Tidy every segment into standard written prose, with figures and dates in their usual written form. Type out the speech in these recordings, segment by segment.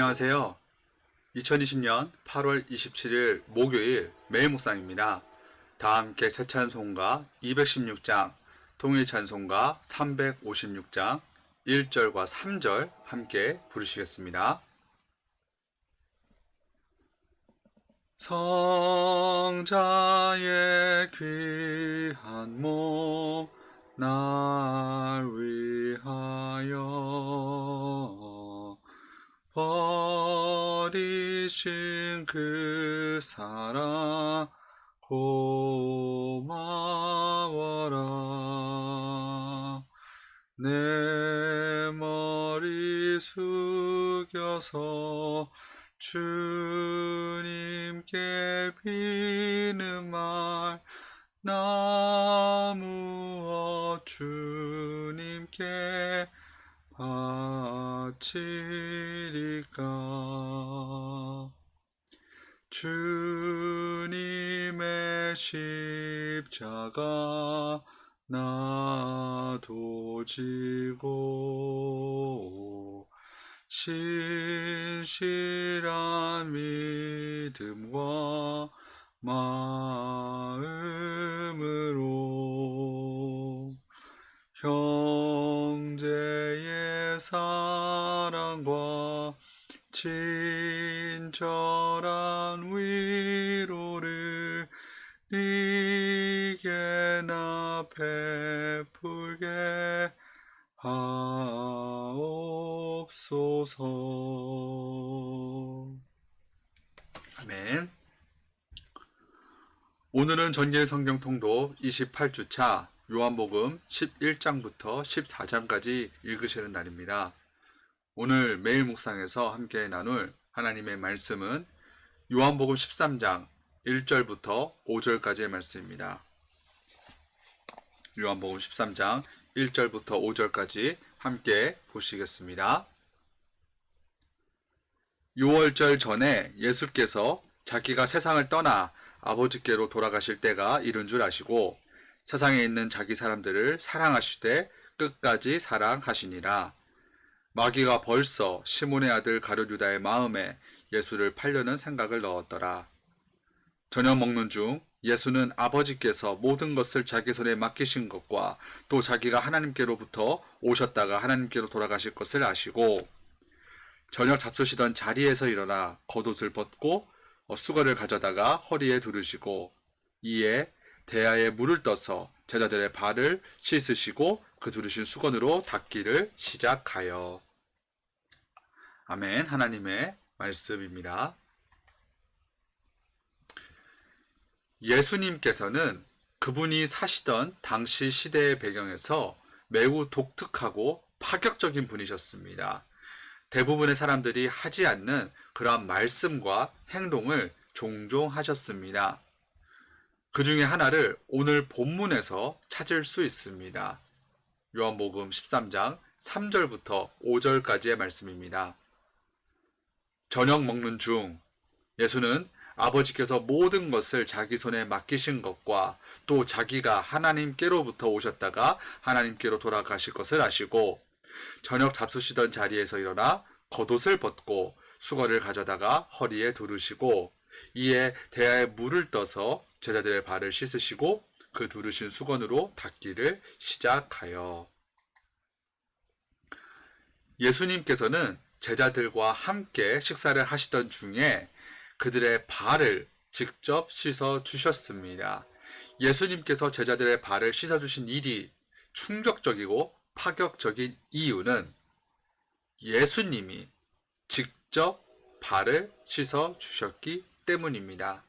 안녕하세요. 2020년 8월 27일 목요일 매일 묵상입니다. 다 함께 새 찬송가 216장, 통일 찬송가 356장, 1절과 3절 함께 부르시겠습니다. 성자의 귀한 몸 날 위하여 버리신 그 사랑 고마워라. 내 머리 숙여서 주님께 비는 말 나무어 주님께 바치리까. 주님의 십자가 나도 지고 신실한 믿음과 마음으로 형제의 사랑과 친절한 위로를 네게 나 베풀게 하옵소서. 아멘. 오늘은 전기의 성경 통독 28주차 요한복음 11장부터 14장까지 읽으시는 날입니다. 오늘 매일 묵상에서 함께 나눌 하나님의 말씀은 요한복음 13장 1절부터 5절까지의 말씀입니다. 요한복음 13장 1절부터 5절까지 함께 보시겠습니다. 유월절 전에 예수께서 자기가 세상을 떠나 아버지께로 돌아가실 때가 이른 줄 아시고 세상에 있는 자기 사람들을 사랑하시되 끝까지 사랑하시니라. 마귀가 벌써 시몬의 아들 가룟 유다의 마음에 예수를 팔려는 생각을 넣었더라. 저녁 먹는 중 예수는 아버지께서 모든 것을 자기 손에 맡기신 것과 또 자기가 하나님께로부터 오셨다가 하나님께로 돌아가실 것을 아시고 저녁 잡수시던 자리에서 일어나 겉옷을 벗고 수건을 가져다가 허리에 두르시고 이에 대야에 물을 떠서 제자들의 발을 씻으시고 그 두르신 수건으로 닦기를 시작하여. 아멘. 하나님의 말씀입니다. 예수님께서는 그분이 사시던 당시 시대의 배경에서 매우 독특하고 파격적인 분이셨습니다. 대부분의 사람들이 하지 않는 그러한 말씀과 행동을 종종 하셨습니다. 그 중에 하나를 오늘 본문에서 찾을 수 있습니다. 요한복음 13장 3절부터 5절까지의 말씀입니다. 저녁 먹는 중 예수는 아버지께서 모든 것을 자기 손에 맡기신 것과 또 자기가 하나님께로부터 오셨다가 하나님께로 돌아가실 것을 아시고 저녁 잡수시던 자리에서 일어나 겉옷을 벗고 수건을 가져다가 허리에 두르시고 이에 대야에 물을 떠서 제자들의 발을 씻으시고 그 두르신 수건으로 닦기를 시작하여. 예수님께서는 제자들과 함께 식사를 하시던 중에 그들의 발을 직접 씻어 주셨습니다. 예수님께서 제자들의 발을 씻어 주신 일이 충격적이고 파격적인 이유는 예수님이 직접 발을 씻어 주셨기 때문입니다.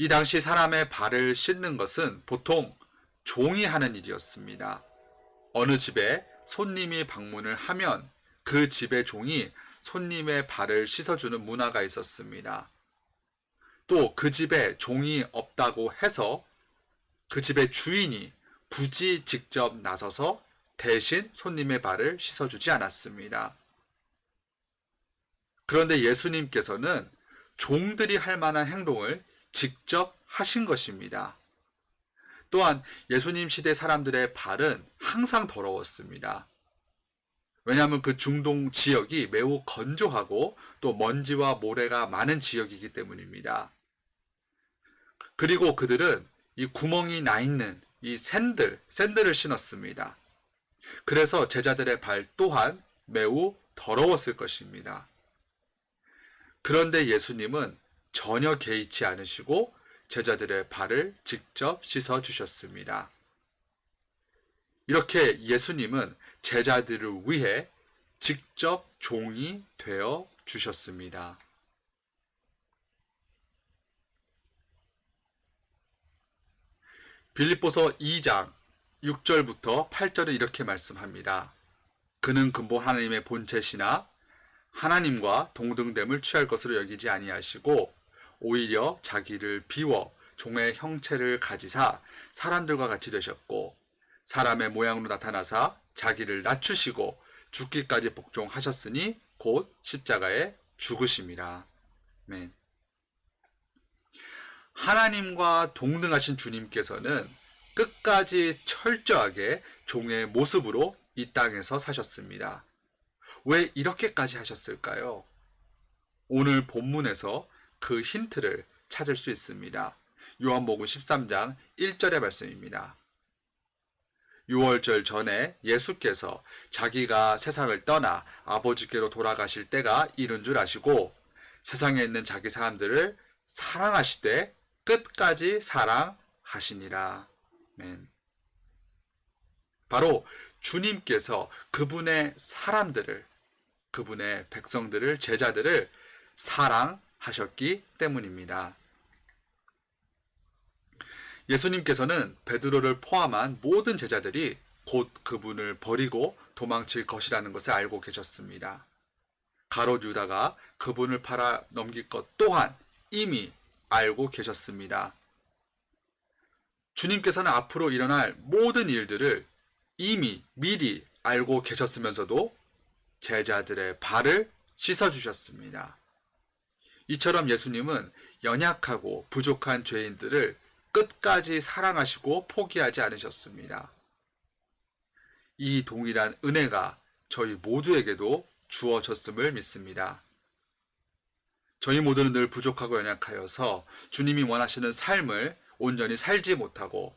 이 당시 사람의 발을 씻는 것은 보통 종이 하는 일이었습니다. 어느 집에 손님이 방문을 하면 그 집의 종이 손님의 발을 씻어주는 문화가 있었습니다. 또 그 집에 종이 없다고 해서 그 집의 주인이 굳이 직접 나서서 대신 손님의 발을 씻어주지 않았습니다. 그런데 예수님께서는 종들이 할 만한 행동을 직접 하신 것입니다. 또한 예수님 시대 사람들의 발은 항상 더러웠습니다. 왜냐하면 그 중동 지역이 매우 건조하고 또 먼지와 모래가 많은 지역이기 때문입니다. 그리고 그들은 이 구멍이 나 있는 이 샌들을 신었습니다. 그래서 제자들의 발 또한 매우 더러웠을 것입니다. 그런데 예수님은 전혀 개의치 않으시고 제자들의 발을 직접 씻어 주셨습니다. 이렇게 예수님은 제자들을 위해 직접 종이 되어 주셨습니다. 빌립보서 2장 6절부터 8절에 이렇게 말씀합니다. 그는 근본 하나님의 본체시나 하나님과 동등됨을 취할 것으로 여기지 아니하시고 오히려 자기를 비워 종의 형체를 가지사 사람들과 같이 되셨고 사람의 모양으로 나타나사 자기를 낮추시고 죽기까지 복종하셨으니 곧 십자가에 죽으심이라. 아멘. 하나님과 동등하신 주님께서는 끝까지 철저하게 종의 모습으로 이 땅에서 사셨습니다. 왜 이렇게까지 하셨을까요? 오늘 본문에서 그 힌트를 찾을 수 있습니다. 요한복음 13장 1절의 말씀입니다. 6월절 전에 예수께서 자기가 세상을 떠나 아버지께로 돌아가실 때가 이른 줄 아시고 세상에 있는 자기 사람들을 사랑하시되 끝까지 사랑하시니라. 아멘. 바로 주님께서 그분의 사람들을, 그분의 백성들을, 제자들을 사랑하셨기 때문입니다. 예수님께서는 베드로를 포함한 모든 제자들이 곧 그분을 버리고 도망칠 것이라는 것을 알고 계셨습니다. 가롯 유다가 그분을 팔아 넘길 것 또한 이미 알고 계셨습니다. 주님께서는 앞으로 일어날 모든 일들을 이미 미리 알고 계셨으면서도 제자들의 발을 씻어주셨습니다. 이처럼 예수님은 연약하고 부족한 죄인들을 끝까지 사랑하시고 포기하지 않으셨습니다. 이 동일한 은혜가 저희 모두에게도 주어졌음을 믿습니다. 저희 모두는 늘 부족하고 연약하여서 주님이 원하시는 삶을 온전히 살지 못하고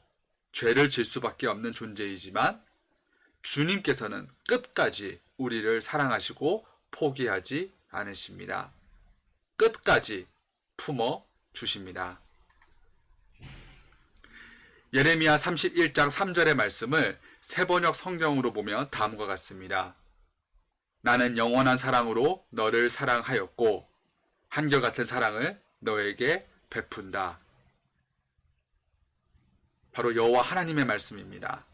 죄를 질 수밖에 없는 존재이지만 주님께서는 끝까지 우리를 사랑하시고 포기하지 않으십니다. 끝까지 품어 주십니다. 예레미야 31장 3절의 말씀을 세번역 성경으로 보면 다음과 같습니다. 나는 영원한 사랑으로 너를 사랑하였고 한결같은 사랑을 너에게 베푼다. 바로 여호와 하나님의 말씀입니다.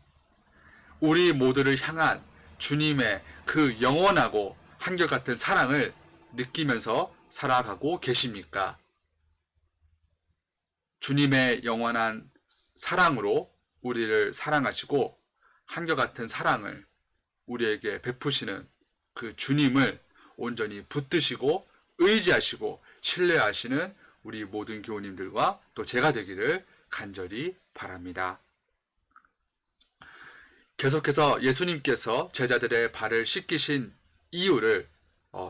우리 모두를 향한 주님의 그 영원하고 한결같은 사랑을 느끼면서 살아가고 계십니까? 주님의 영원한 사랑으로 우리를 사랑하시고 한결같은 사랑을 우리에게 베푸시는 그 주님을 온전히 붙드시고 의지하시고 신뢰하시는 우리 모든 교우님들과 또 제가 되기를 간절히 바랍니다. 계속해서 예수님께서 제자들의 발을 씻기신 이유를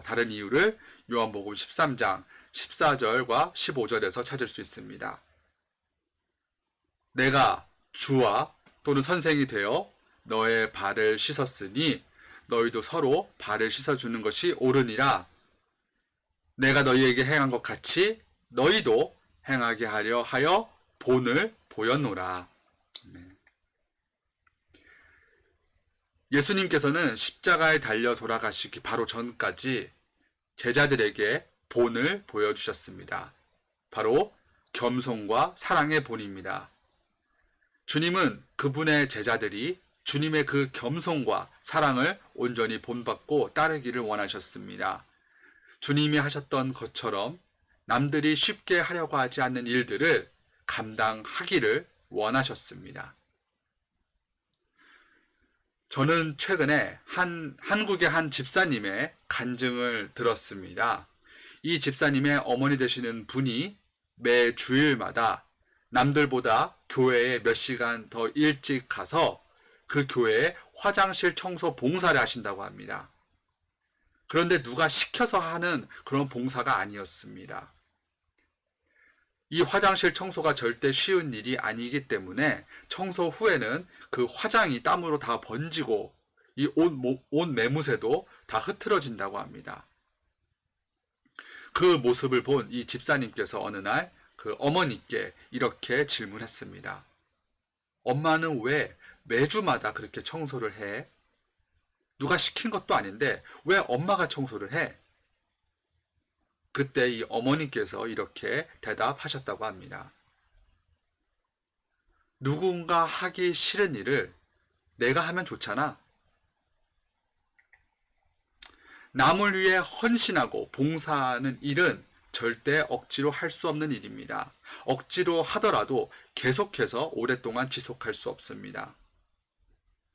다른 이유를 요한복음 13장 14절과 15절에서 찾을 수 있습니다. 내가 주와 또는 선생이 되어 너의 발을 씻었으니 너희도 서로 발을 씻어주는 것이 옳으니라. 내가 너희에게 행한 것 같이 너희도 행하게 하려 하여 본을 보였노라. 예수님께서는 십자가에 달려 돌아가시기 바로 전까지 제자들에게 본을 보여주셨습니다. 바로 겸손과 사랑의 본입니다. 주님은 그분의 제자들이 주님의 그 겸손과 사랑을 온전히 본받고 따르기를 원하셨습니다. 주님이 하셨던 것처럼 남들이 쉽게 하려고 하지 않는 일들을 감당하기를 원하셨습니다. 저는 최근에 한국의 한 집사님의 간증을 들었습니다. 이 집사님의 어머니 되시는 분이 매 주일마다 남들보다 교회에 몇 시간 더 일찍 가서 그 교회에 화장실 청소 봉사를 하신다고 합니다. 그런데 누가 시켜서 하는 그런 봉사가 아니었습니다. 이 화장실 청소가 절대 쉬운 일이 아니기 때문에 청소 후에는 그 화장이 땀으로 다 번지고 이 옷 매무새도 다 흐트러진다고 합니다. 그 모습을 본 이 집사님께서 어느 날 그 어머니께 이렇게 질문했습니다. 엄마는 왜 매주마다 그렇게 청소를 해? 누가 시킨 것도 아닌데 왜 엄마가 청소를 해? 그때 이 어머니께서 이렇게 대답하셨다고 합니다. 누군가 하기 싫은 일을 내가 하면 좋잖아. 남을 위해 헌신하고 봉사하는 일은 절대 억지로 할 수 없는 일입니다. 억지로 하더라도 계속해서 오랫동안 지속할 수 없습니다.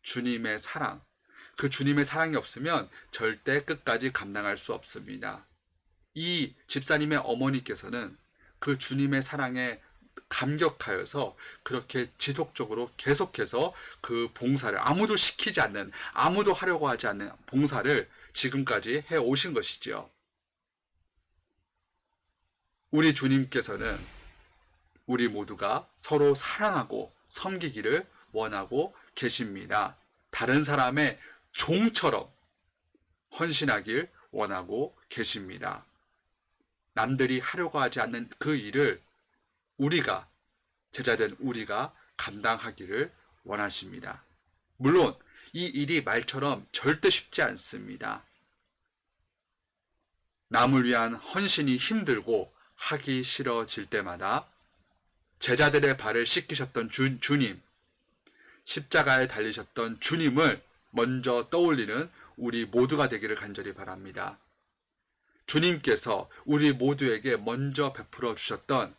주님의 사랑, 그 주님의 사랑이 없으면 절대 끝까지 감당할 수 없습니다. 이 집사님의 어머니께서는 그 주님의 사랑에 감격하여서 그렇게 지속적으로 계속해서 그 봉사를 아무도 시키지 않는, 아무도 하려고 하지 않는 봉사를 지금까지 해 오신 것이지요. 우리 주님께서는 우리 모두가 서로 사랑하고 섬기기를 원하고 계십니다. 다른 사람의 종처럼 헌신하길 원하고 계십니다. 남들이 하려고 하지 않는 그 일을 우리가, 제자된 우리가 감당하기를 원하십니다. 물론 이 일이 말처럼 절대 쉽지 않습니다. 남을 위한 헌신이 힘들고 하기 싫어질 때마다 제자들의 발을 씻기셨던 주님, 십자가에 달리셨던 주님을 먼저 떠올리는 우리 모두가 되기를 간절히 바랍니다. 주님께서 우리 모두에게 먼저 베풀어 주셨던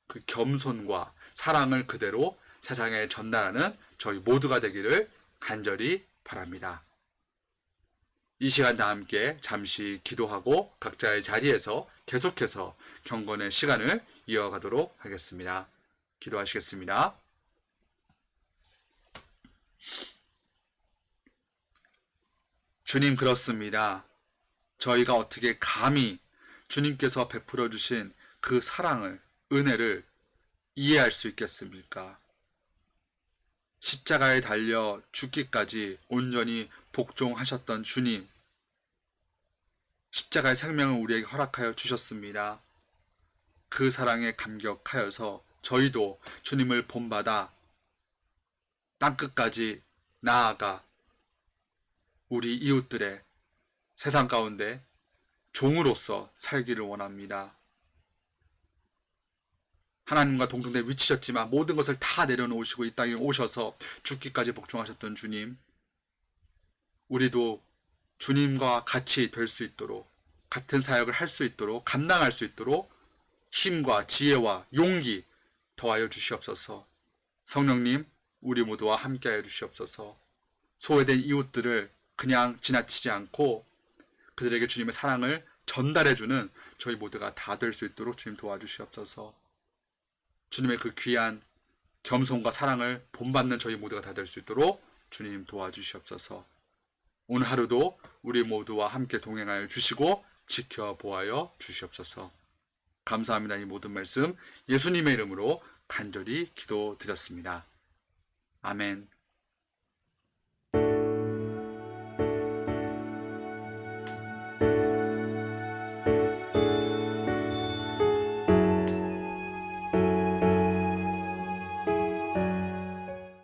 그 겸손과 사랑을 그대로 세상에 전달하는 저희 모두가 되기를 간절히 바랍니다. 이 시간 다 함께 잠시 기도하고 각자의 자리에서 계속해서 경건의 시간을 이어가도록 하겠습니다. 기도하시겠습니다. 주님, 그렇습니다. 저희가 어떻게 감히 주님께서 베풀어 주신 그 사랑을, 은혜를 이해할 수 있겠습니까? 십자가에 달려 죽기까지 온전히 복종하셨던 주님, 십자가의 생명을 우리에게 허락하여 주셨습니다. 그 사랑에 감격하여서 저희도 주님을 본받아 땅끝까지 나아가 우리 이웃들의 세상 가운데 종으로서 살기를 원합니다. 하나님과 동등대 위치셨지만 모든 것을 다 내려놓으시고 이 땅에 오셔서 죽기까지 복종하셨던 주님, 우리도 주님과 같이 될 수 있도록, 같은 사역을 할 수 있도록, 감당할 수 있도록 힘과 지혜와 용기 더하여 주시옵소서. 성령님, 우리 모두와 함께하여 주시옵소서. 소외된 이웃들을 그냥 지나치지 않고 그들에게 주님의 사랑을 전달해주는 저희 모두가 다 될 수 있도록 주님 도와주시옵소서. 주님의 그 귀한 겸손과 사랑을 본받는 저희 모두가 다 될 수 있도록 주님 도와주시옵소서. 오늘 하루도 우리 모두와 함께 동행하여 주시고 지켜보아여 주시옵소서. 감사합니다. 이 모든 말씀 예수님의 이름으로 간절히 기도드렸습니다. 아멘.